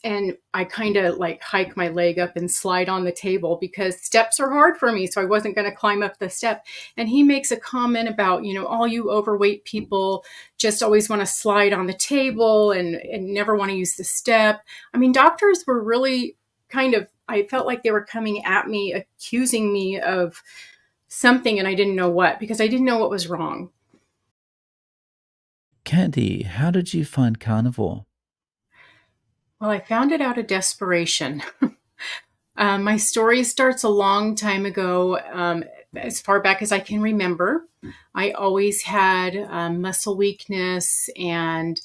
and I kind of like hike my leg up and slide on the table because steps are hard for me. So I wasn't going to climb up the step. And he makes a comment about, all you overweight people just always want to slide on the table and never want to use the step. I mean, doctors were really I felt like they were coming at me, accusing me of something, and I didn't know what, because I didn't know what was wrong. Kandi, how did you find Carnivore? Well, I found it out of desperation. My story starts a long time ago, as far back as I can remember. I always had muscle weakness, and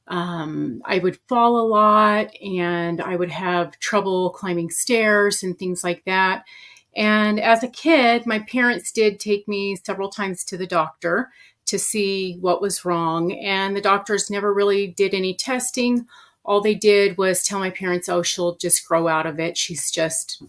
I would fall a lot, and I would have trouble climbing stairs and things like that. And as a kid, my parents did take me several times to the doctor to see what was wrong. And the doctors never really did any testing. All they did was tell my parents, oh, she'll just grow out of it. She's just,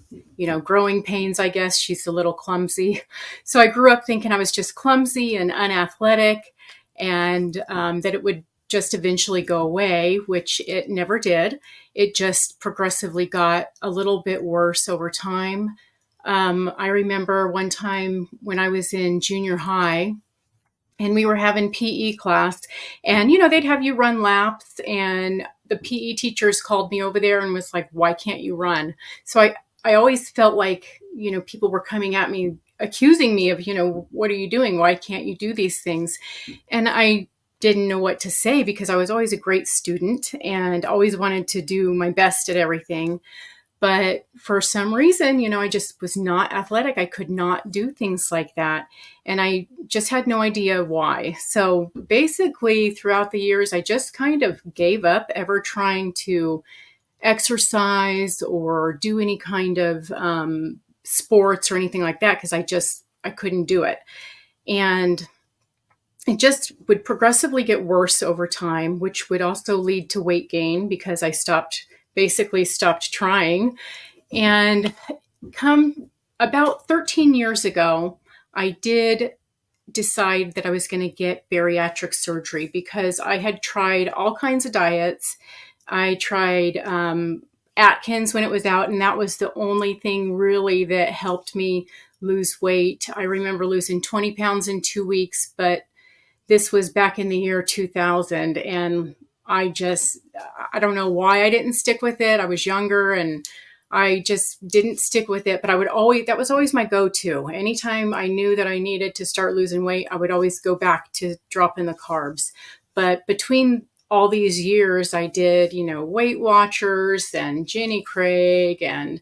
growing pains, I guess. She's a little clumsy. So I grew up thinking I was just clumsy and unathletic, and that it would just eventually go away, which it never did. It just progressively got a little bit worse over time. I remember one time when I was in junior high, and we were having PE class, and they'd have you run laps, and the PE teachers called me over there and was like, why can't you run? So I always felt like people were coming at me, accusing me of what are you doing, why can't you do these things? And I didn't know what to say, because I was always a great student and always wanted to do my best at everything. But for some reason, I just was not athletic. I could not do things like that. And I just had no idea why. So basically, throughout the years, I just kind of gave up ever trying to exercise or do any kind of sports or anything like that, because I couldn't do it. And it just would progressively get worse over time, which would also lead to weight gain because I basically stopped trying. And come about 13 years ago, I did decide that I was going to get bariatric surgery because I had tried all kinds of diets. I tried Atkins when it was out, and that was the only thing really that helped me lose weight. I remember losing 20 pounds in 2 weeks, but this was back in the year 2000, and I don't know why I didn't stick with it. I was younger and I just didn't stick with it, but that was always my go-to. Anytime I knew that I needed to start losing weight, I would always go back to dropping the carbs. But between all these years, I did, Weight Watchers and Jenny Craig and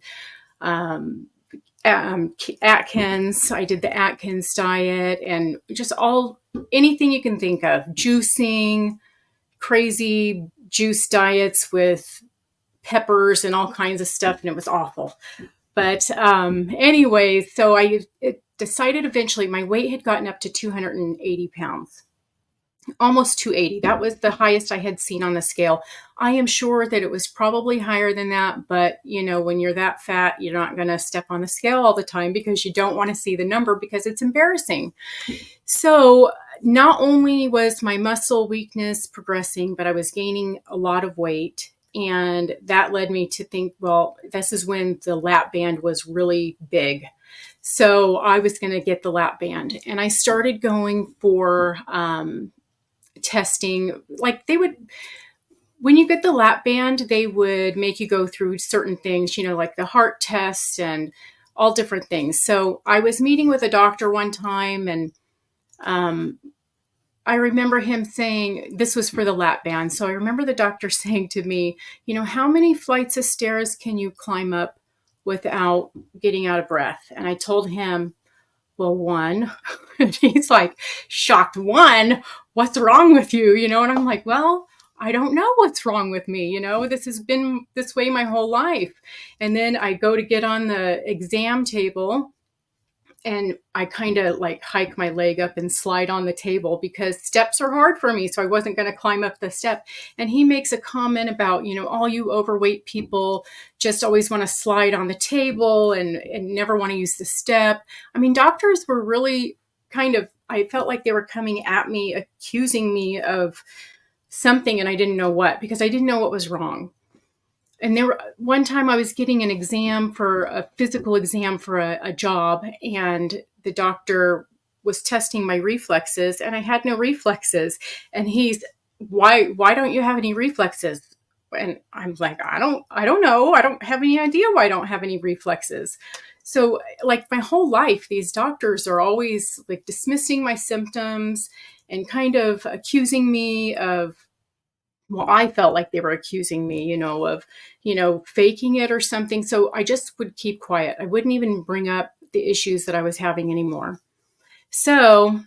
Atkins. I did the Atkins diet and just anything you can think of, juicing, crazy juice diets with peppers and all kinds of stuff, and it was awful. But anyway, so I decided eventually my weight had gotten up to 280 pounds, almost 280. That was the highest I had seen on the scale. I am sure that it was probably higher than that, but when you're that fat, you're not going to step on the scale all the time because you don't want to see the number because it's embarrassing. So not only was my muscle weakness progressing, but I was gaining a lot of weight. And that led me to think, well, this is when the lap band was really big. So I was going to get the lap band. And I started going for testing. When you get the lap band, they would make you go through certain things, like the heart test and all different things. So I was meeting with a doctor one time, and I remember him saying, this was for the lap band. So I remember the doctor saying to me, how many flights of stairs can you climb up without getting out of breath? And I told him, well, one. And he's like, shocked, one? What's wrong with you? And I'm like, well, I don't know what's wrong with me. This has been this way my whole life. And then I go to get on the exam table, and I kind of like hike my leg up and slide on the table because steps are hard for me. So I wasn't going to climb up the step. And he makes a comment about, all you overweight people just always want to slide on the table and never want to use the step. I mean, doctors were really I felt like they were coming at me, accusing me of something, and I didn't know what, because I didn't know what was wrong. And one time I was getting an exam for a physical exam for a job, and the doctor was testing my reflexes, and I had no reflexes. And why don't you have any reflexes? And I'm like, I don't know. I don't have any idea why I don't have any reflexes. So like my whole life, these doctors are always like dismissing my symptoms and kind of accusing me of, well, I felt like they were accusing me, of, faking it or something. So I just would keep quiet. I wouldn't even bring up the issues that I was having anymore. So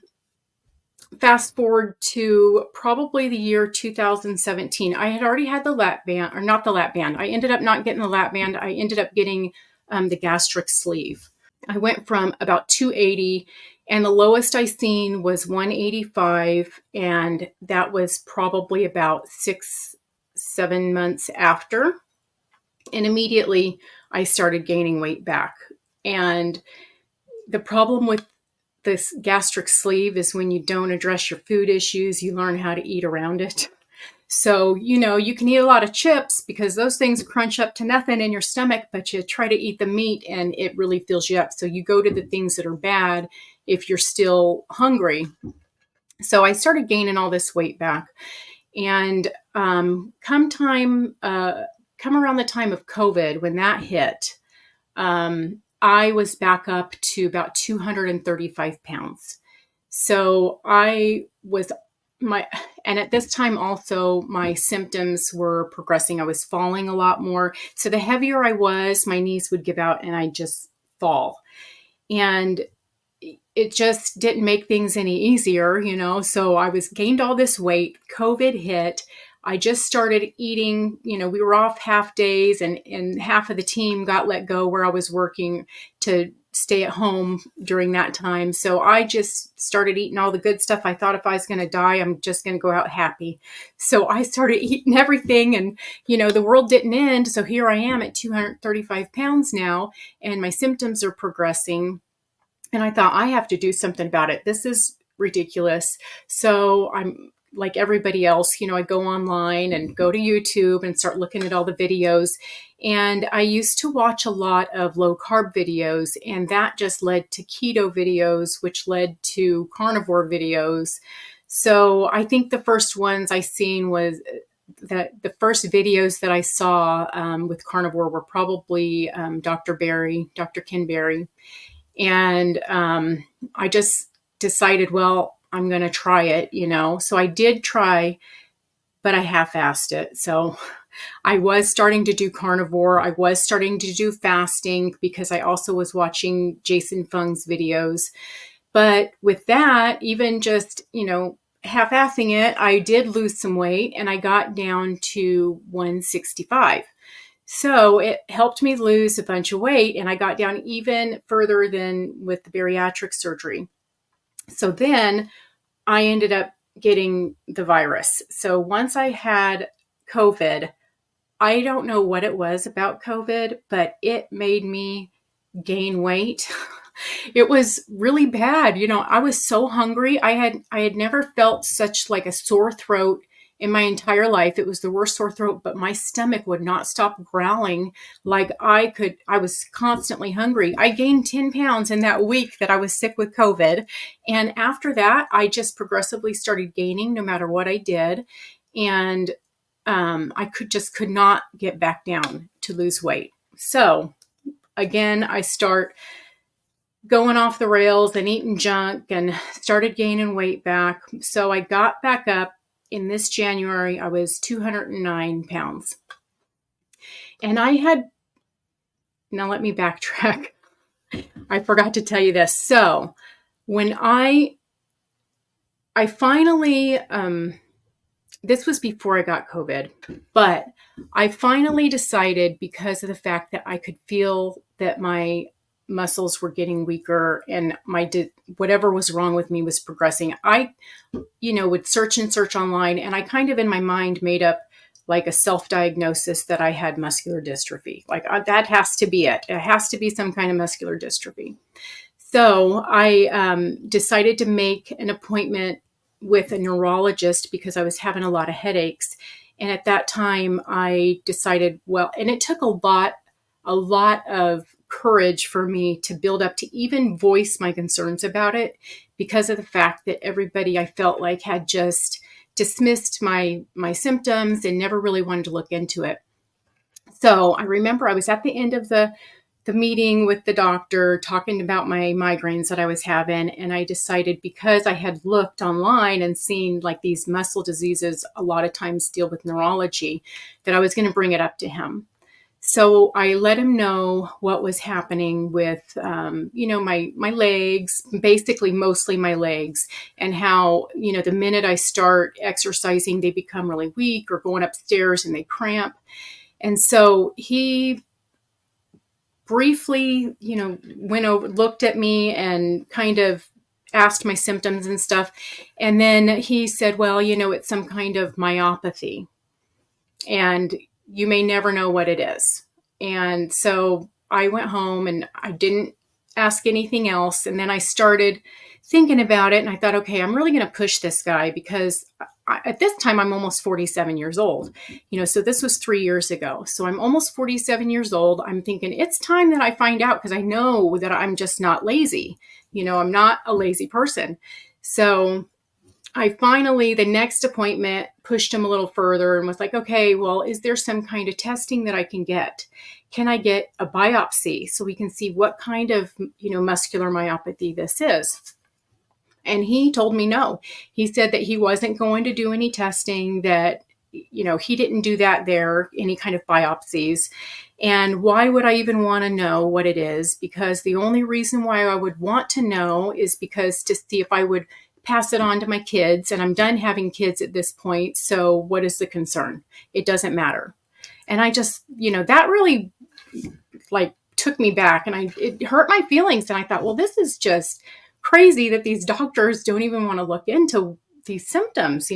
fast forward to probably the year 2017. I had already had the lap band, or not the lap band. I ended up not getting the lap band. I ended up getting the gastric sleeve. I went from about 280, and the lowest I seen was 185, and that was probably about 7 months after. And immediately I started gaining weight back. And the problem with this gastric sleeve is when you don't address your food issues, you learn how to eat around it. So, you can eat a lot of chips because those things crunch up to nothing in your stomach, but you try to eat the meat and it really fills you up. So you go to the things that are bad if you're still hungry. So I started gaining all this weight back. And come around the time of COVID, when that hit, I was back up to about 235 pounds. So and at this time also my symptoms were progressing. I was falling a lot more. So the heavier I was, my knees would give out and I'd just fall. And it just didn't make things any easier, So I gained all this weight. COVID hit. I just started eating, we were off half days and half of the team got let go where I was working to stay at home during that time. So I just started eating all the good stuff. I thought if I was going to die, I'm just going to go out happy. So I started eating everything and, the world didn't end. So here I am at 235 pounds now and my symptoms are progressing. And I thought I have to do something about it. This is ridiculous. So I'm like everybody else, I go online and go to YouTube and start looking at all the videos. And I used to watch a lot of low carb videos, and that just led to keto videos, which led to carnivore videos. So I think the first ones I seen was that the first videos that I saw with carnivore were probably Dr. Ken Berry. And I just decided, well, I'm going to try it, So I did try, but I half-assed it. So I was starting to do carnivore. I was starting to do fasting because I also was watching Jason Fung's videos. But with that, even just, half-assing it, I did lose some weight and I got down to 165. So it helped me lose a bunch of weight and I got down even further than with the bariatric surgery. So then I ended up getting the virus. So once I had COVID, I don't know what it was about COVID, but it made me gain weight. It was really bad. I was so hungry. I had never felt such like a sore throat in my entire life. It was the worst sore throat, but my stomach would not stop growling like I was constantly hungry. I gained 10 pounds in that week that I was sick with COVID. And after that, I just progressively started gaining no matter what I did. And I could not get back down to lose weight. So again, I start going off the rails and eating junk and started gaining weight back. So I got back up. In this January, I was 209 pounds. And now let me backtrack. I forgot to tell you this. So when I finally, this was before I got COVID, but I finally decided, because of the fact that I could feel that my muscles were getting weaker and whatever was wrong with me was progressing. I, would search online, and I kind of in my mind made up like a self-diagnosis that I had muscular dystrophy. Like that has to be it. It has to be some kind of muscular dystrophy. So I decided to make an appointment with a neurologist because I was having a lot of headaches. And at that time, I decided, well, and it took a lot of courage for me to build up to even voice my concerns about it, because of the fact that everybody, I felt like, had just dismissed my symptoms and never really wanted to look into it. So I remember I was at the end of the meeting with the doctor talking about my migraines that I was having. And I decided, because I had looked online and seen like these muscle diseases a lot of times deal with neurology, that I was going to bring it up to him. So I let him know what was happening with, my legs, basically mostly my legs, and how, the minute I start exercising, they become really weak, or going upstairs and they cramp. And so he briefly, went over, looked at me and kind of asked my symptoms and stuff. And then he said, well, it's some kind of myopathy, and you may never know what it is. And so I went home and I didn't ask anything else. And then I started thinking about it, and I thought, okay, I'm really going to push this guy, because at this time I'm almost 47 years old. So this was 3 years ago. So I'm almost 47 years old. I'm thinking it's time that I find out, because I know that I'm just not lazy. I'm not a lazy person. So I finally, the next appointment, pushed him a little further and was like, okay, well, is there some kind of testing that I can get? Can I get a biopsy so we can see what kind of, muscular myopathy this is? And he told me no. He said that he wasn't going to do any testing, that, he didn't do that there, any kind of biopsies. And why would I even want to know what it is? Because the only reason why I would want to know is because to see if I would pass it on to my kids. And I'm done having kids at this point. So what is the concern? It doesn't matter. And I just, that really like took me back, and it hurt my feelings. And I thought, well, this is just crazy that these doctors don't even want to look into these symptoms.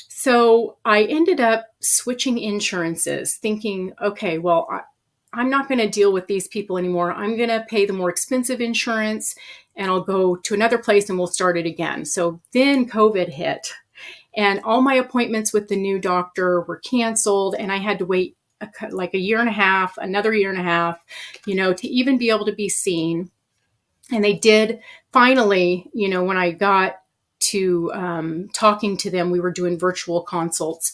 So I ended up switching insurances, thinking, okay, well, I'm not going to deal with these people anymore. I'm going to pay the more expensive insurance, and I'll go to another place and we'll start it again. So then COVID hit, and all my appointments with the new doctor were canceled, and I had to wait like a year and a half, another year and a half, to even be able to be seen. And they did finally, when I got to talking to them, we were doing virtual consults.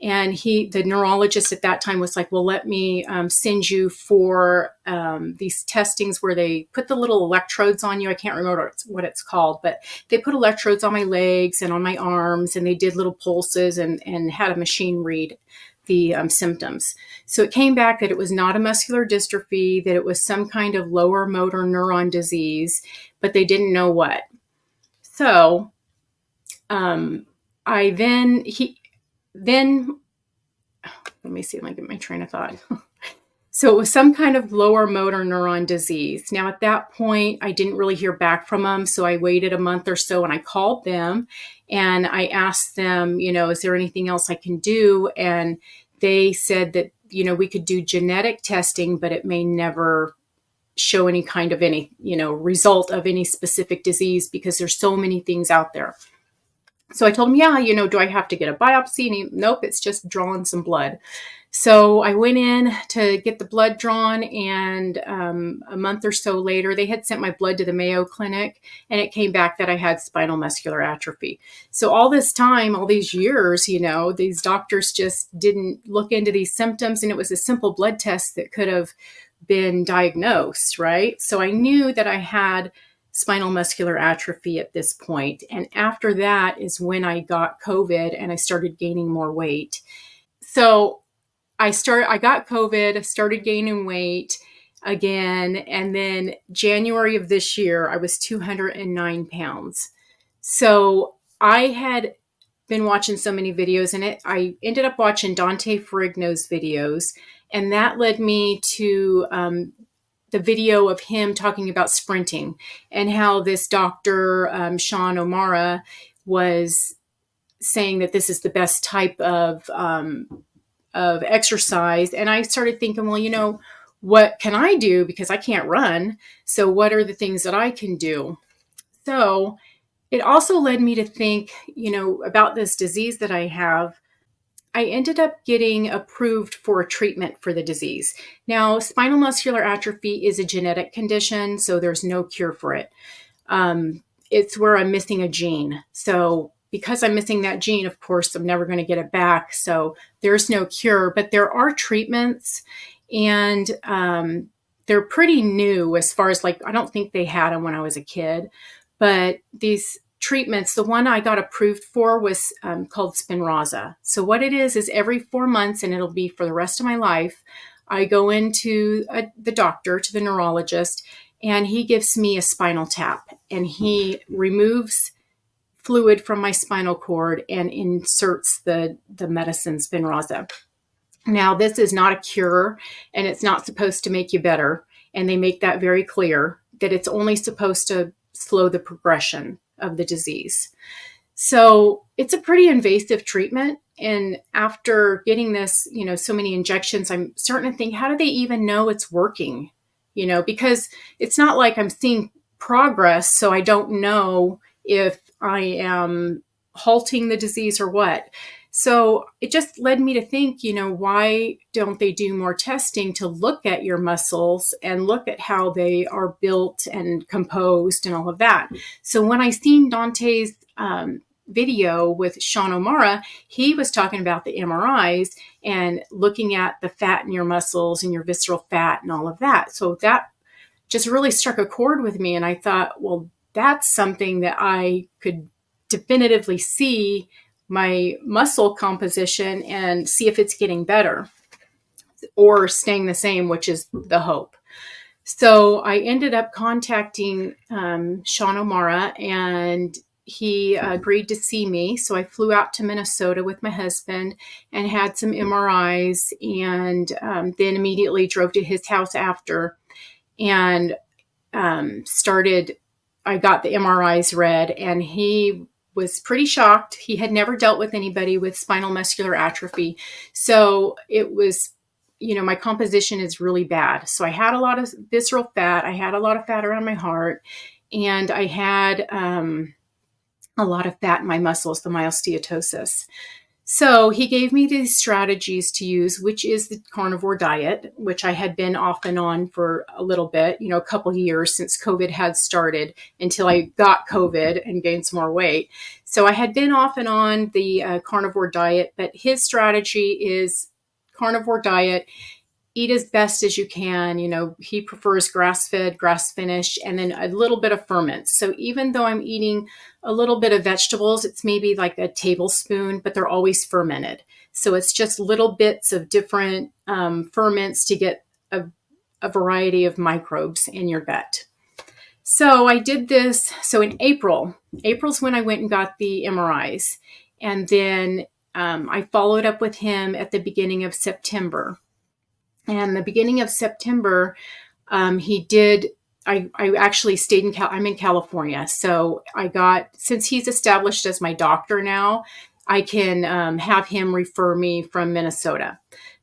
And the neurologist at that time was like, well, let me send you for these testings where they put the little electrodes on you. I can't remember what it's called, but they put electrodes on my legs and on my arms, and they did little pulses and had a machine read the symptoms. So it came back that it was not a muscular dystrophy, that it was some kind of lower motor neuron disease, but they didn't know what. So I then let me see if I get my train of thought. So it was some kind of lower motor neuron disease. Now, at that point, I didn't really hear back from them. So I waited a month or so, and I called them and I asked them, is there anything else I can do? And they said that, we could do genetic testing, but it may never show any kind of result of any specific disease, because there's so many things out there. So I told him, yeah, do I have to get a biopsy? And nope, it's just drawing some blood. So I went in to get the blood drawn, and a month or so later, they had sent my blood to the Mayo Clinic, and it came back that I had spinal muscular atrophy. So all this time, all these years, these doctors just didn't look into these symptoms, and it was a simple blood test that could have been diagnosed, right? So I knew that I had spinal muscular atrophy at this point. And after that is when I got COVID and I started gaining more weight. So I got COVID, started gaining weight again. And then January of this year, I was 209 pounds. So I had been watching so many videos, and I ended up watching Dante Ferrigno's videos. And that led me to the video of him talking about sprinting, and how this doctor, Sean O'Mara, was saying that this is the best type of exercise. And I started thinking, well, what can I do? Because I can't run. So what are the things that I can do? So it also led me to think, about this disease that I have. I ended up getting approved for a treatment for the disease. Now, spinal muscular atrophy is a genetic condition, so there's no cure for it. It's where I'm missing a gene. So because I'm missing that gene, of course, I'm never going to get it back. So there's no cure, but there are treatments, and they're pretty new as far as I don't think they had them when I was a kid, but these treatments, the one I got approved for was called Spinraza. So what it is every 4 months, and it'll be for the rest of my life, I go into the doctor, to the neurologist, and he gives me a spinal tap, and he removes fluid from my spinal cord and inserts the medicine Spinraza. Now, this is not a cure, and it's not supposed to make you better. And they make that very clear, that it's only supposed to slow the progression of the disease. So it's a pretty invasive treatment. And after getting this, so many injections, I'm starting to think, how do they even know it's working? Because it's not like I'm seeing progress, so I don't know if I am halting the disease or what. So it just led me to think, why don't they do more testing to look at your muscles and look at how they are built and composed and all of that? So when I seen Dante's video with Sean O'Mara, he was talking about the MRIs and looking at the fat in your muscles and your visceral fat and all of that. So that just really struck a chord with me. And I thought, well, that's something that I could definitively see my muscle composition and see if it's getting better or staying the same, which is the hope. So I ended up contacting Sean O'Mara, and he agreed to see me. So I flew out to Minnesota with my husband and had some MRIs, and then immediately drove to his house after and I got the MRIs read, and he was pretty shocked. He had never dealt with anybody with spinal muscular atrophy. So it was, my composition is really bad. So I had a lot of visceral fat. I had a lot of fat around my heart, and I had a lot of fat in my muscles, the myosteatosis. So he gave me these strategies to use, which is the carnivore diet, which I had been off and on for a little bit, a couple of years since COVID had started, until I got COVID and gained some more weight. So I had been off and on the carnivore diet, but his strategy is carnivore diet, eat as best as you can. He prefers grass-fed, grass-finished, and then a little bit of ferments. So even though I'm eating a little bit of vegetables, it's maybe like a tablespoon, but they're always fermented. So it's just little bits of different ferments to get a variety of microbes in your gut. So I did this. So in April's when I went and got the MRIs. And then I followed up with him at the beginning of September. And the beginning of September, he did, I actually stayed I'm in California. So since he's established as my doctor now, I can have him refer me from Minnesota.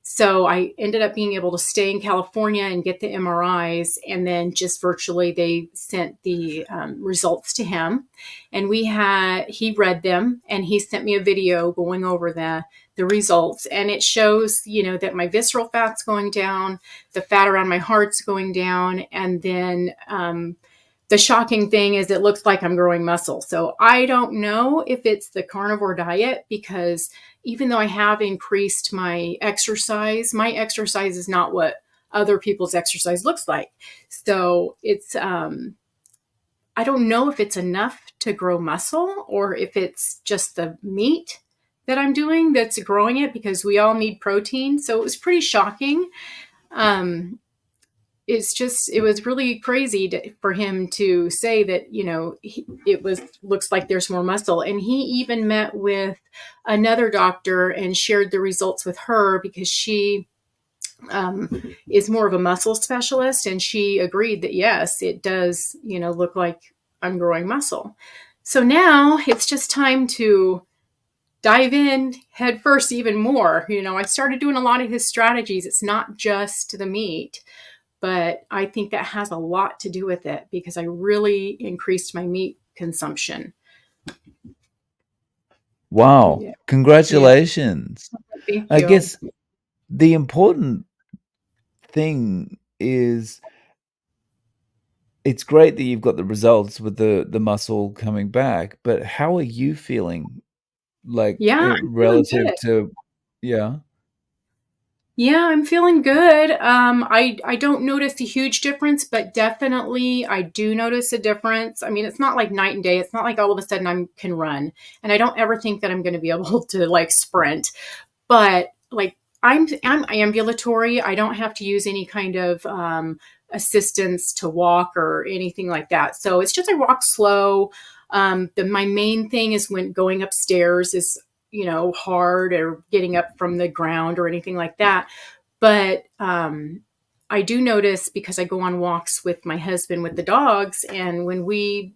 So I ended up being able to stay in California and get the MRIs, and then just virtually they sent the results to him, and he read them, and he sent me a video going over the results, and it shows, that my visceral fat's going down, the fat around my heart's going down, and then the shocking thing is it looks like I'm growing muscle. So I don't know if it's the carnivore diet, because even though I have increased my exercise is not what other people's exercise looks like. So it's, I don't know if it's enough to grow muscle or if it's just the meat that I'm doing that's growing it, because we all need protein. So it was pretty shocking. It was really crazy for him to say that, looks like there's more muscle. And he even met with another doctor and shared the results with her, because she is more of a muscle specialist. And she agreed that, yes, it does, look like I'm growing muscle. So now it's just time to dive in head first even more. I started doing a lot of his strategies. It's not just the meat. But I think that has a lot to do with it, because I really increased my meat consumption. Wow. Yeah. Yeah. Congratulations. Thank I you. guess the important thing is it's great that you've got the results with the muscle coming back, but how are you feeling, like, Yeah, I'm feeling relative good. to yeah? Yeah, I'm feeling good. I don't notice a huge difference, but definitely I do notice a difference. I mean, it's not like night and day. It's not like all of a sudden I can run, and I don't ever think that I'm going to be able to like sprint. But like I'm ambulatory. I don't have to use any kind of assistance to walk or anything like that. So it's just I walk slow. My main thing is when going upstairs is hard, or getting up from the ground or anything like that. But I do notice, because I go on walks with my husband with the dogs, and when we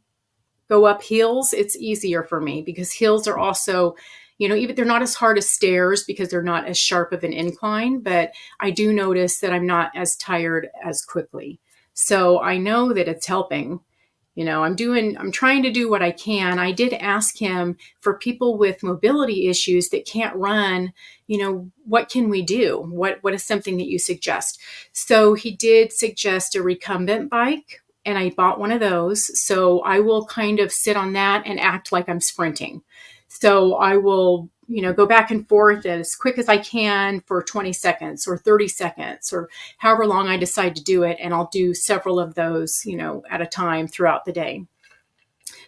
go up hills, it's easier for me, because hills are also, even they're not as hard as stairs because they're not as sharp of an incline, but I do notice that I'm not as tired as quickly. So I know that it's helping. I'm trying to do what I can. I did ask him, for people with mobility issues that can't run, what can we do? What is something that you suggest? So he did suggest a recumbent bike, and I bought one of those. So I will kind of sit on that and act like I'm sprinting. So I will, go back and forth as quick as I can for 20 seconds or 30 seconds or however long I decide to do it. And I'll do several of those, at a time throughout the day.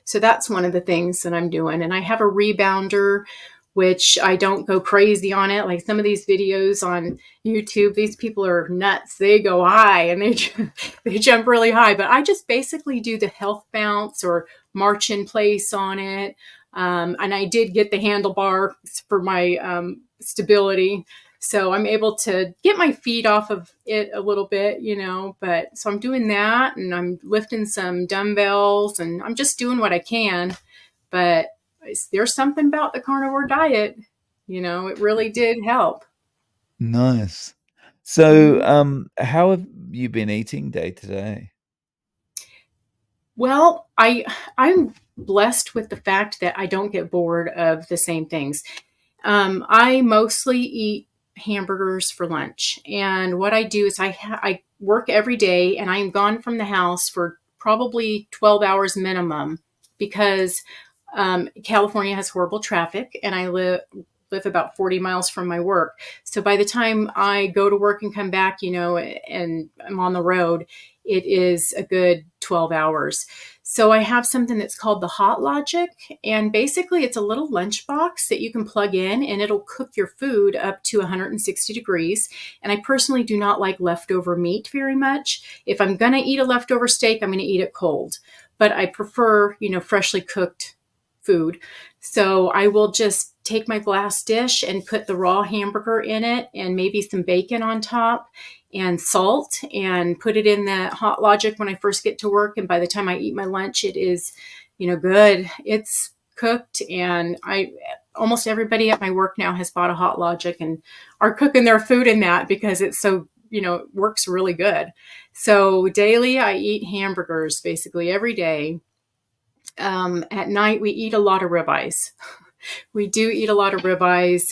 So that's one of the things that I'm doing. And I have a rebounder, which I don't go crazy on it. Like some of these videos on YouTube, these people are nuts. They go high and they jump really high. But I just basically do the health bounce or march in place on it. And I did get the handlebar for my stability. So I'm able to get my feet off of it a little bit, but so I'm doing that, and I'm lifting some dumbbells, and I'm just doing what I can. But there's something about the carnivore diet, it really did help. Nice. So, Mhm. how have you been eating day to day? Well, I'm blessed with the fact that I don't get bored of the same things. I mostly eat hamburgers for lunch, and what I do is I work every day, and I'm gone from the house for probably 12 hours minimum, because California has horrible traffic, and I live about 40 miles from my work. So by the time I go to work and come back, and I'm on the road, it is a good 12 hours. So I have something that's called the Hot Logic, and basically it's a little lunchbox that you can plug in, and it'll cook your food up to 160 degrees. And I personally do not like leftover meat very much. If I'm going to eat a leftover steak, I'm going to eat it cold. But I prefer, freshly cooked food. So I will just take my glass dish and put the raw hamburger in it, and maybe some bacon on top and salt, and put it in the Hot Logic when I first get to work. And by the time I eat my lunch, it is, good. It's cooked. And almost everybody at my work now has bought a Hot Logic and are cooking their food in that, because it's so, it works really good. So daily I eat hamburgers basically every day. At night, we eat a lot of ribeyes. We do eat a lot of ribeyes.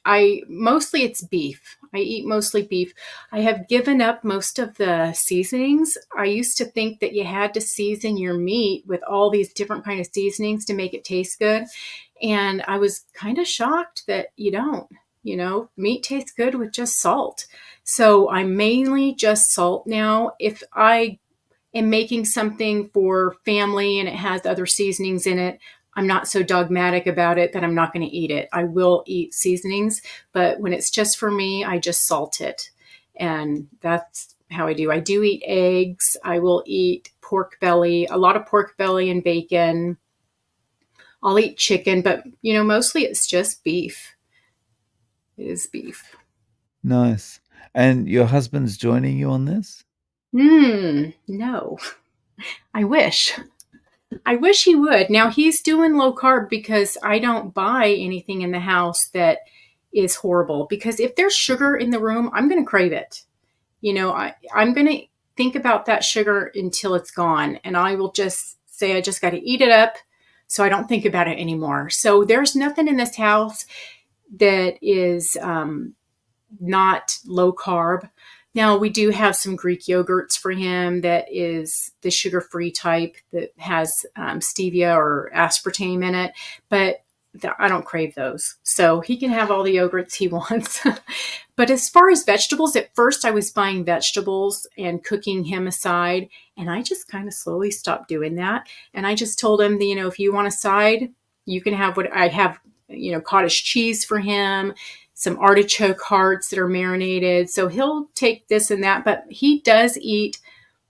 I mostly it's beef. I eat mostly beef. I have given up most of the seasonings. I used to think that you had to season your meat with all these different kind of seasonings to make it taste good, and I was kind of shocked that you don't. Meat tastes good with just salt. So I mainly just salt now. If I am making something for family and it has other seasonings in it, I'm not so dogmatic about it that I'm not going to eat it. I will eat seasonings, but when it's just for me, I just salt it. And that's how I do. I do eat eggs. I will eat pork belly, a lot of pork belly and bacon. I'll eat chicken, but mostly it's just beef. It is beef. Nice. And your husband's joining you on this? No. I wish. I wish he would. Now he's doing low carb because I don't buy anything in the house that is horrible. Because if there's sugar in the room, I'm going to crave it. I'm going to think about that sugar until it's gone. And I will just say, I just got to eat it up So I don't think about it anymore. So there's nothing in this house that is not low carb. Now, we do have some Greek yogurts for him that is the sugar-free type that has stevia or aspartame in it, but I don't crave those. So he can have all the yogurts he wants. But as far as vegetables, at first I was buying vegetables and cooking him aside, and I just kind of slowly stopped doing that. And I just told him, if you want a side, you can have what I have, cottage cheese for him, some artichoke hearts that are marinated. So he'll take this and that, but he does eat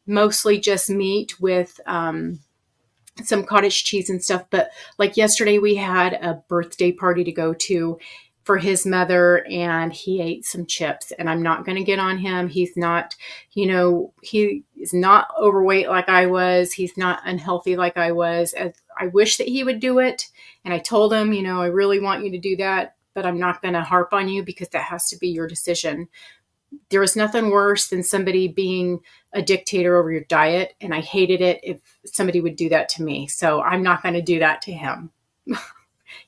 mostly just meat with some cottage cheese and stuff. But like yesterday, we had a birthday party to go to for his mother, and he ate some chips. And I'm not going to get on him. He's not, he is not overweight like I was. He's not unhealthy like I was. I wish that he would do it. And I told him, I really want you to do that, but I'm not going to harp on you because that has to be your decision. There is nothing worse than somebody being a dictator over your diet. And I hated it if somebody would do that to me. So I'm not going to do that to him.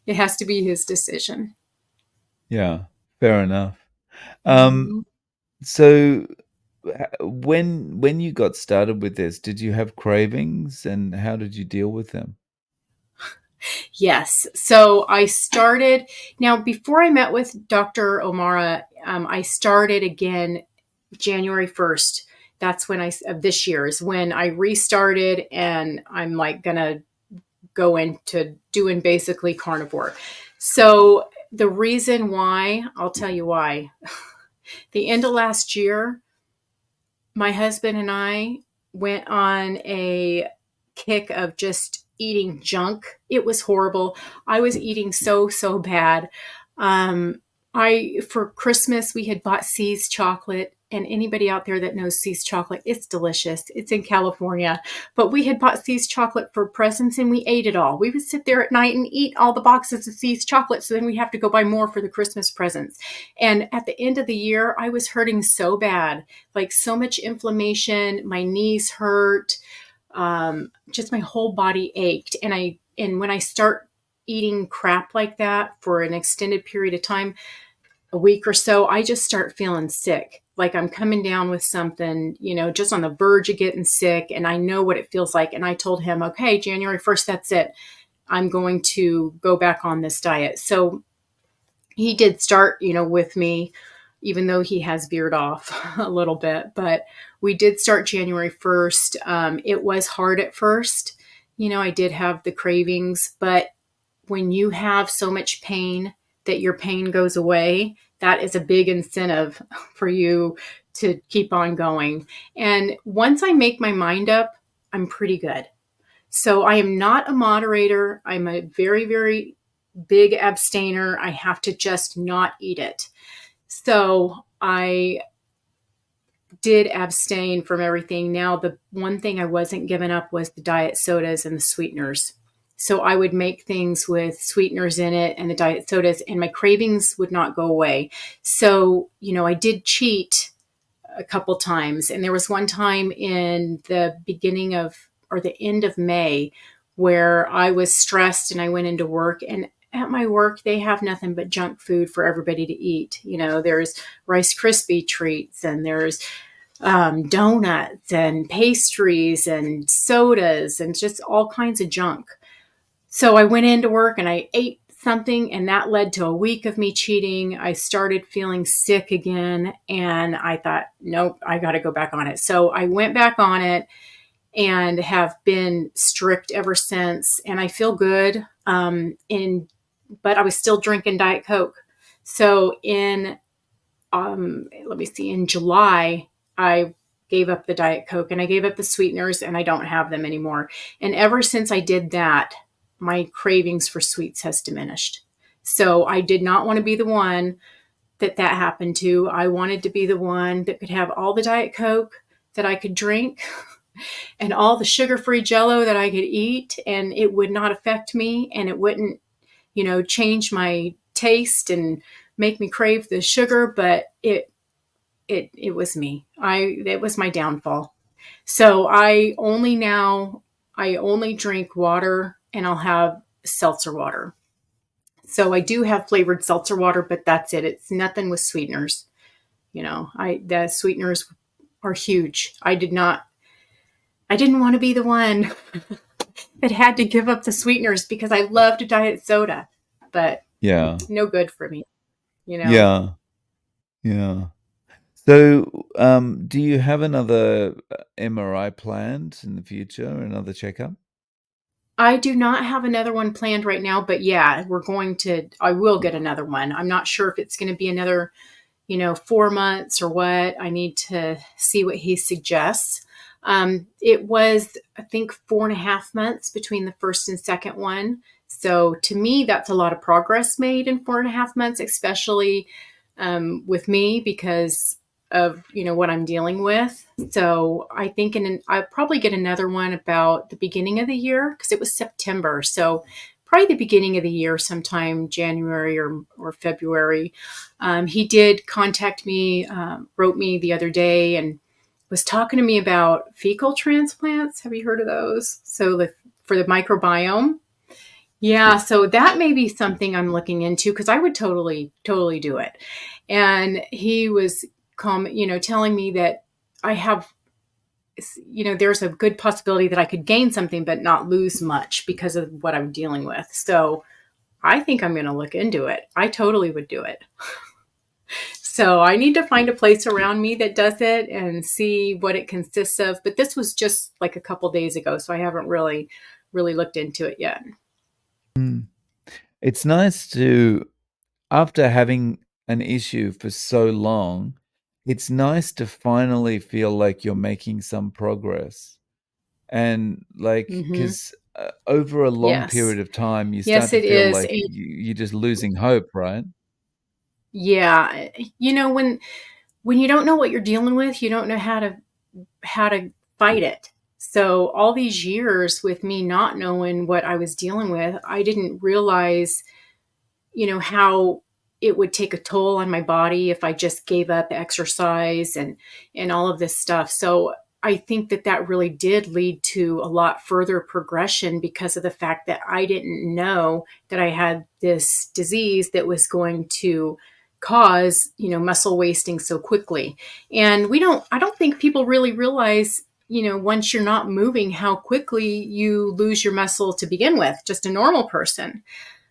It has to be his decision. Yeah, fair enough. Um, Mhm. so when you got started with this, did you have cravings and how did you deal with them? Yes. So I started, now before I met with Dr. O'Mara, I started again January 1st. That's when of this year is when I restarted, and I'm like going to go into doing basically carnivore. So the reason why, I'll tell you why. The end of last year, my husband and I went on a kick of just eating junk. It was horrible. I was eating so bad. Um, for Christmas we had bought C's chocolate, and anybody out there that knows C's chocolate, it's delicious. It's in California, but we had bought C's chocolate for presents, and we ate it all. We would sit there at night and eat all the boxes of C's chocolate, so then we have to go buy more for the Christmas presents. And at the end of the year, I was hurting so bad, like so much inflammation. My knees hurt. Just my whole body ached. And when I start eating crap like that for an extended period of time, a week or so, I just start feeling sick. Like I'm coming down with something, just on the verge of getting sick. And I know what it feels like. And I told him, okay, January 1st, that's it. I'm going to go back on this diet. So he did start, with me, even though he has veered off a little bit. But we did start January 1st. It was hard at first. I did have the cravings, but when you have so much pain that your pain goes away, that is a big incentive for you to keep on going. And once I make my mind up, I'm pretty good. So I am not a moderator. I'm a very, very big abstainer. I have to just not eat it. So I did abstain from everything. Now, the one thing I wasn't giving up was the diet sodas and the sweeteners. So I would make things with sweeteners in it and the diet sodas, and my cravings would not go away. So, I did cheat a couple times. And there was one time in the beginning of, or the end of May, where I was stressed and I went into work, and at my work, they have nothing but junk food for everybody to eat. There's Rice Krispie treats, and there's donuts and pastries and sodas and just all kinds of junk. So I went into work and I ate something, and that led to a week of me cheating. I started feeling sick again, and I thought, nope, I got to go back on it. So I went back on it and have been strict ever since. And I feel good. But I was still drinking Diet Coke. So let me see, in July, I gave up the Diet Coke and I gave up the sweeteners, and I don't have them anymore. And ever since I did that, my cravings for sweets has diminished. So I did not want to be the one that happened to. I wanted to be the one that could have all the Diet Coke that I could drink and all the sugar-free Jello that I could eat, and it would not affect me, and it wouldn't, change my taste and make me crave the sugar, but it was me. It was my downfall. So I only drink water, and I'll have seltzer water. So I do have flavored seltzer water, but that's it. It's nothing with sweeteners. The sweeteners are huge. I didn't want to be the one that had to give up the sweeteners because I loved diet soda, but Yeah. no good for me. Yeah. Yeah. So, do you have another MRI planned in the future, another checkup? I do not have another one planned right now, but yeah, I will get another one. I'm not sure if it's going to be another 4 months or what. I need to see what he suggests. It was, I think, 4.5 months between the first and second one. So to me, that's a lot of progress made in 4.5 months, especially with me because of what I'm dealing with. So I think I'll probably get another one about the beginning of the year because it was September. So probably the beginning of the year, sometime January or February. He did contact me, wrote me the other day, and was talking to me about fecal transplants. Have you heard of those? So for the microbiome. Yeah, so that may be something I'm looking into because I would totally, totally do it. And he was telling me that I have, there's a good possibility that I could gain something but not lose much because of what I'm dealing with. So I think I'm going to look into it. I totally would do it. So I need to find a place around me that does it and see what it consists of. But this was just like a couple days ago, so I haven't really, really looked into it yet. Mm. It's nice to, after having an issue for so long, it's nice to finally feel like you're making some progress. And like, Hmm. 'cause, over a long Yes. period of time, you start Yes, to it feel is. like you're just losing hope, right? Yeah. When you don't know what you're dealing with, you don't know how to fight it. So all these years with me not knowing what I was dealing with, I didn't realize how it would take a toll on my body if I just gave up exercise and all of this stuff. So I think that really did lead to a lot further progression because of the fact that I didn't know that I had this disease that was going to cause muscle wasting so quickly. And I don't think people really realize once you're not moving how quickly you lose your muscle to begin with, just a normal person.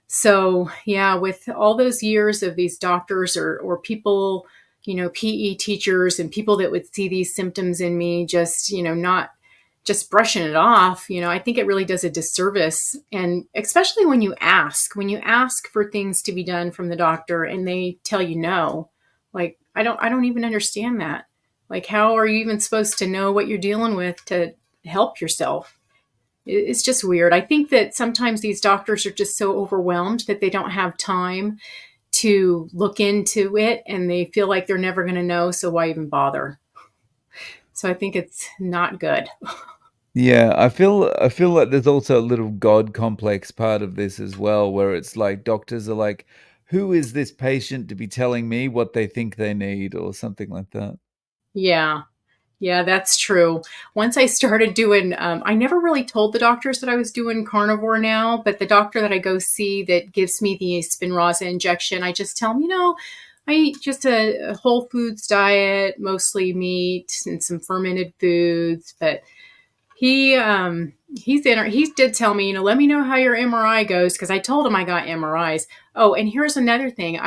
So, yeah, with all those years of these doctors or people, PE teachers and people that would see these symptoms in me, just, not just brushing it off, I think it really does a disservice. And especially when you ask for things to be done from the doctor and they tell you no, like, I don't even understand that. Like, how are you even supposed to know what you're dealing with to help yourself? It's just weird. I think that sometimes these doctors are just so overwhelmed that they don't have time to look into it and they feel like they're never going to know. So why even bother? So I think it's not good. Yeah, I feel like there's also a little God complex part of this as well, where it's like doctors are like, "Who is this patient to be telling me what they think they need?" or something like that. Yeah. Yeah, that's true. Once I started doing, I never really told the doctors that I was doing carnivore now, but the doctor that I go see that gives me the Spinraza injection, I just tell him, I eat just a whole foods diet, mostly meat and some fermented foods. But he did tell me, let me know how your MRI goes because I told him I got MRIs. Oh, and here's another thing.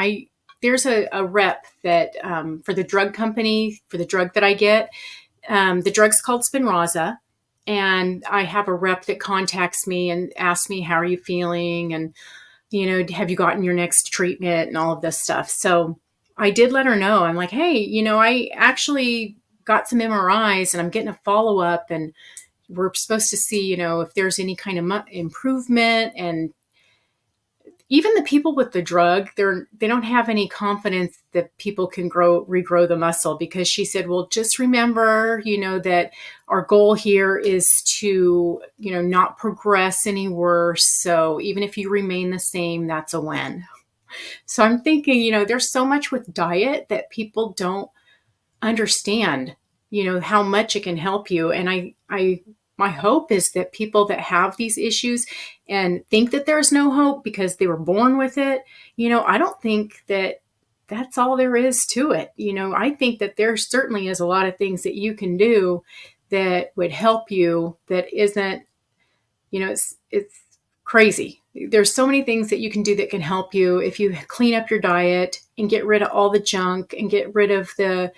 There's a rep that for the drug company for the drug that I get. The drug's called Spinraza, and I have a rep that contacts me and asks me, "How are you feeling?" And have you gotten your next treatment and all of this stuff. So I did let her know. I'm like, hey, I actually got some MRIs and I'm getting a follow up, and we're supposed to see, if there's any kind of improvement. And even the people with the drug, they don't have any confidence that people can regrow the muscle because she said, well, just remember, that our goal here is to, not progress any worse. So even if you remain the same, that's a win. So I'm thinking, there's so much with diet that people don't understand, how much it can help you. And I my hope is that people that have these issues and think that there's no hope because they were born with it, I don't think that that's all there is to it. I think that there certainly is a lot of things that you can do that would help you that isn't, it's crazy. There's so many things that you can do that can help you if you clean up your diet and get rid of all the junk and get rid of the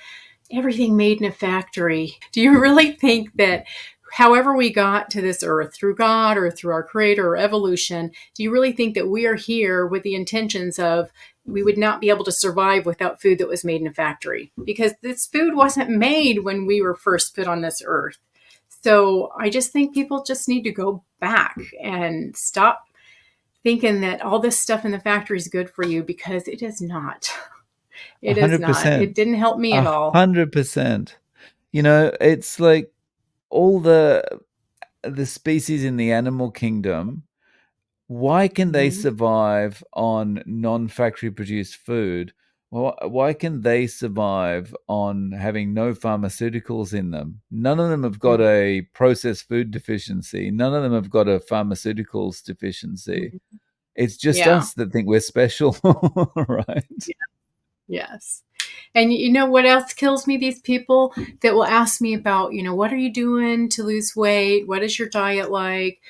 everything made in a factory. Do you really think that however we got to this earth, through God or through our creator or evolution, do you really think that we are here with the intentions of we would not be able to survive without food that was made in a factory? Because this food wasn't made when we were first put on this earth. So I just think people just need to go back and stop thinking that all this stuff in the factory is good for you, because it is not. It is not. It 100%. didn't help me at all. 100%. It's like all the species in the animal kingdom, why can they Mhm. survive on non-factory produced food? Why can they survive on having no pharmaceuticals in them? None of them have got Mhm. a processed food deficiency. None of them have got a pharmaceuticals deficiency. Mhm. It's just Yeah. us that think we're special, right? Yeah. Yes. And you know what else kills me? These people that will ask me about, what are you doing to lose weight? What is your diet like?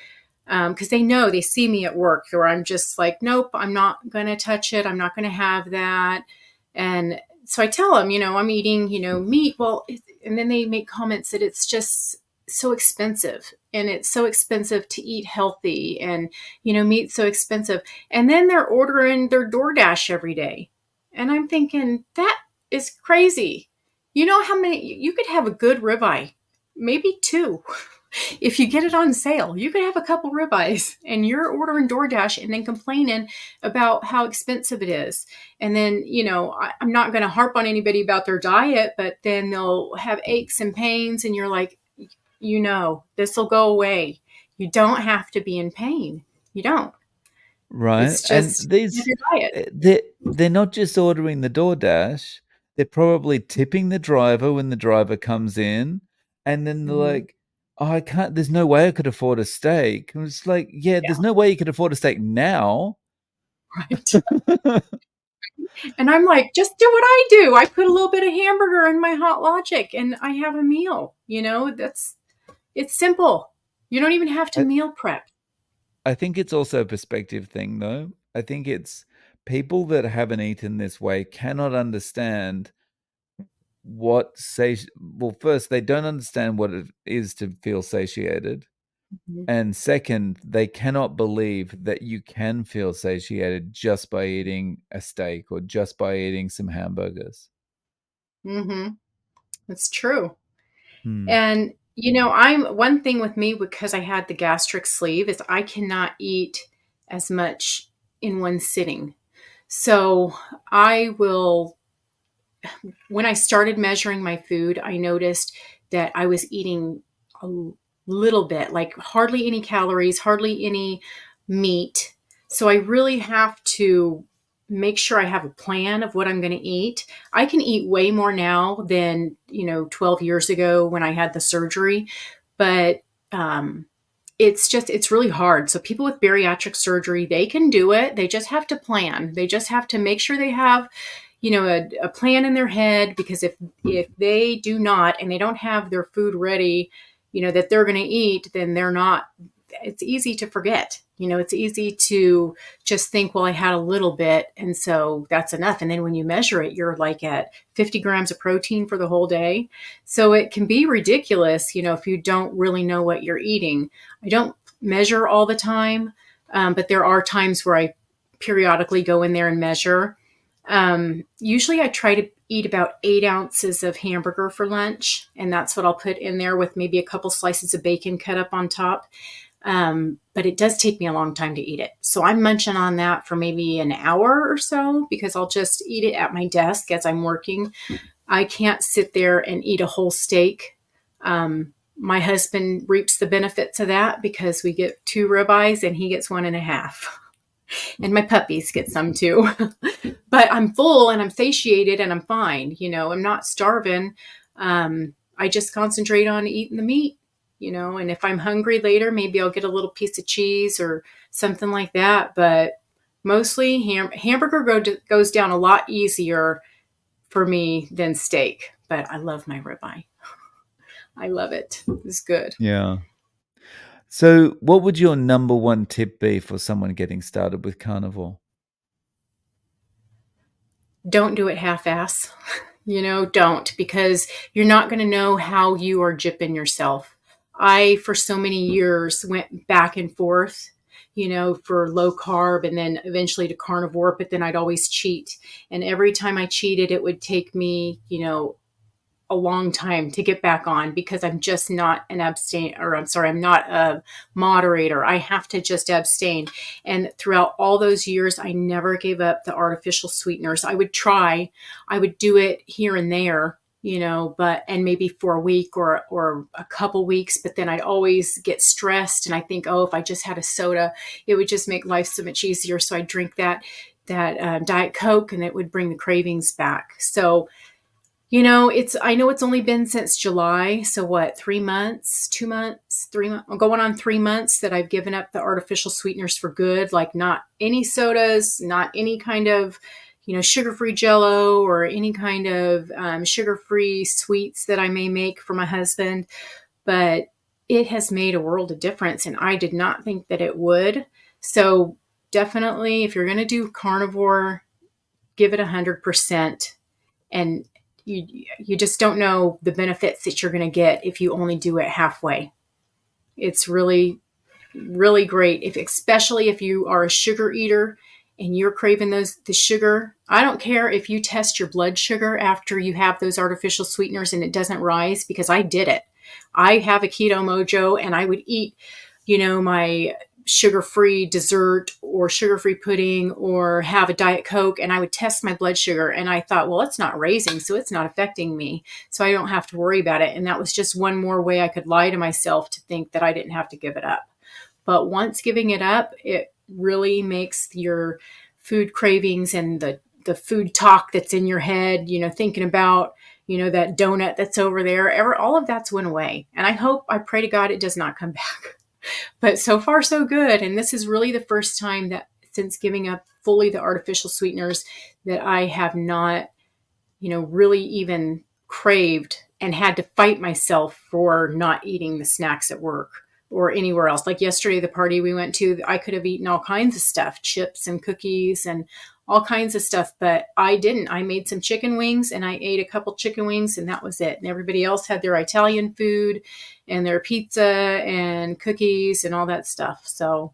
Because they know, they see me at work where I'm just like, nope, I'm not going to touch it. I'm not going to have that. And so I tell them, I'm eating, meat. Well, and then they make comments that it's just so expensive, and it's so expensive to eat healthy, and, meat's so expensive. And then they're ordering their DoorDash every day. And I'm thinking, that is crazy. You know how many, you could have a good ribeye, maybe two. If you get it on sale, you could have a couple ribeyes, and you're ordering DoorDash and then complaining about how expensive it is. And then, I'm not going to harp on anybody about their diet, but then they'll have aches and pains, and you're like, this will go away. You don't have to be in pain. You don't. Right, It's and just these your diet. they're not just ordering the DoorDash, they're probably tipping the driver when the driver comes in, and then they're Mhm. like, "Oh, I can't there's no way I could afford a steak." And it's like, "Yeah, Yeah, there's no way you could afford a steak now." right. And I'm like, just do what I do. I put a little bit of hamburger in my Hot Logic and I have a meal. It's simple. You don't even have to I meal prep. I think it's also a perspective thing, though. I think it's people that haven't eaten this way cannot understand what sati well, first, they don't understand what it is to feel satiated. Mhm. And second, they cannot believe that you can feel satiated just by eating a steak or just by eating some hamburgers. Mhm. It's true. Hmm. And I'm one thing with me, because I had the gastric sleeve, is I cannot eat as much in one sitting. So I will, when I started measuring my food, I noticed that I was eating a little bit, like hardly any calories, hardly any meat. So I really have to make sure I have a plan of what I'm going to eat. I can eat way more now than, 12 years ago when I had the surgery, but it's really hard. So people with bariatric surgery, they can do it. They just have to plan. They just have to make sure they have, a plan in their head, because if they do not, and they don't have their food ready, that they're going to eat, then they're not, it's easy to forget. It's easy to just think, well, I had a little bit, and so that's enough. And then when you measure it, you're like at 50 grams of protein for the whole day. So it can be ridiculous, if you don't really know what you're eating. I don't measure all the time, but there are times where I periodically go in there and measure. Usually I try to eat about 8 ounces of hamburger for lunch, and that's what I'll put in there with maybe a couple slices of bacon cut up on top. But it does take me a long time to eat it. So I'm munching on that for maybe an hour or so, because I'll just eat it at my desk as I'm working. I can't sit there and eat a whole steak. My husband reaps the benefits of that, because we get 2 ribeyes and he gets 1.5. And my puppies get some too. But I'm full and I'm satiated and I'm fine. I'm not starving. I just concentrate on eating the meat. and if I'm hungry later, maybe I'll get a little piece of cheese or something like that. But mostly hamburger goes down a lot easier for me than steak. But I love my ribeye. I love it. It's good. Yeah. So, what would your number one tip be for someone getting started with carnivore? Don't do it half-ass. Don't, because you're not going to know how you are gypping yourself. I, for so many years, went back and forth, for low carb and then eventually to carnivore, but then I'd always cheat. And every time I cheated, it would take me, a long time to get back on because I'm just not an abstain, or I'm sorry, I'm not a moderator. I have to just abstain. And throughout all those years, I never gave up the artificial sweeteners. I would do it here and there, and maybe for a week or a couple weeks, but then I'd always get stressed and I think, oh, if I just had a soda, it would just make life so much easier. So I drink that Diet Coke, and it would bring the cravings back. So I know it's only been since July. So what, 3 months, 2 months, 3 months, I'm going on 3 months that I've given up the artificial sweeteners for good, like not any sodas, not any kind of, sugar-free Jello or any kind of sugar-free sweets that I may make for my husband. But it has made a world of difference, and I did not think that it would. So definitely, if you're going to do carnivore, give it 100%. And you just don't know the benefits that you're going to get if you only do it halfway. It's really, really great, especially if you are a sugar eater and you're craving the sugar. I don't care if you test your blood sugar after you have those artificial sweeteners and it doesn't rise, because I did it. I have a keto mojo, and I would eat, my sugar-free dessert or sugar-free pudding or have a Diet Coke, and I would test my blood sugar, and I thought, well, it's not raising, so it's not affecting me, so I don't have to worry about it. And that was just one more way I could lie to myself to think that I didn't have to give it up. But once giving it up, it really makes your food cravings and the food talk that's in your head, thinking about, that donut that's over there, all of that's went away. And I pray to God it does not come back. But so far, so good. And this is really the first time that since giving up fully the artificial sweeteners that I have not, really even craved and had to fight myself for not eating the snacks at work or anywhere else. Like yesterday, the party we went to, I could have eaten all kinds of stuff, chips and cookies and all kinds of stuff, but I didn't. I made some chicken wings and I ate a couple chicken wings, and that was it. And everybody else had their Italian food and their pizza and cookies and all that stuff. So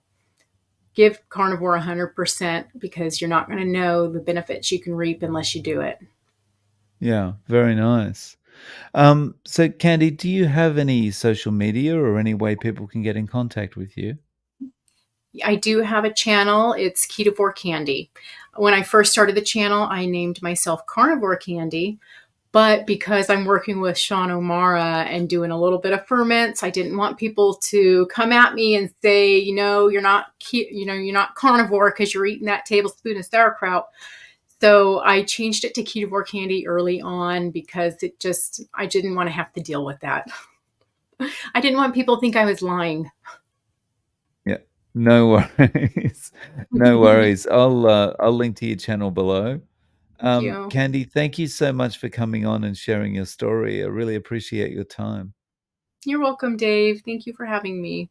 give carnivore 100%, because you're not going to know the benefits you can reap unless you do it. Yeah, very nice. So, Candy, do you have any social media or any way people can get in contact with you? I do have a channel. It's Carnivore Kandi. When I first started the channel, I named myself Carnivore Kandi. But because I'm working with Sean O'Mara and doing a little bit of ferments, I didn't want people to come at me and say, you're not carnivore because you're eating that tablespoon of sauerkraut. So I changed it to Carnivore Kandi early on because I didn't want to have to deal with that. I didn't want people to think I was lying. Yeah, no worries. No worries. I'll link to your channel below. Thank you. Candy, thank you so much for coming on and sharing your story. I really appreciate your time. You're welcome, Dave. Thank you for having me.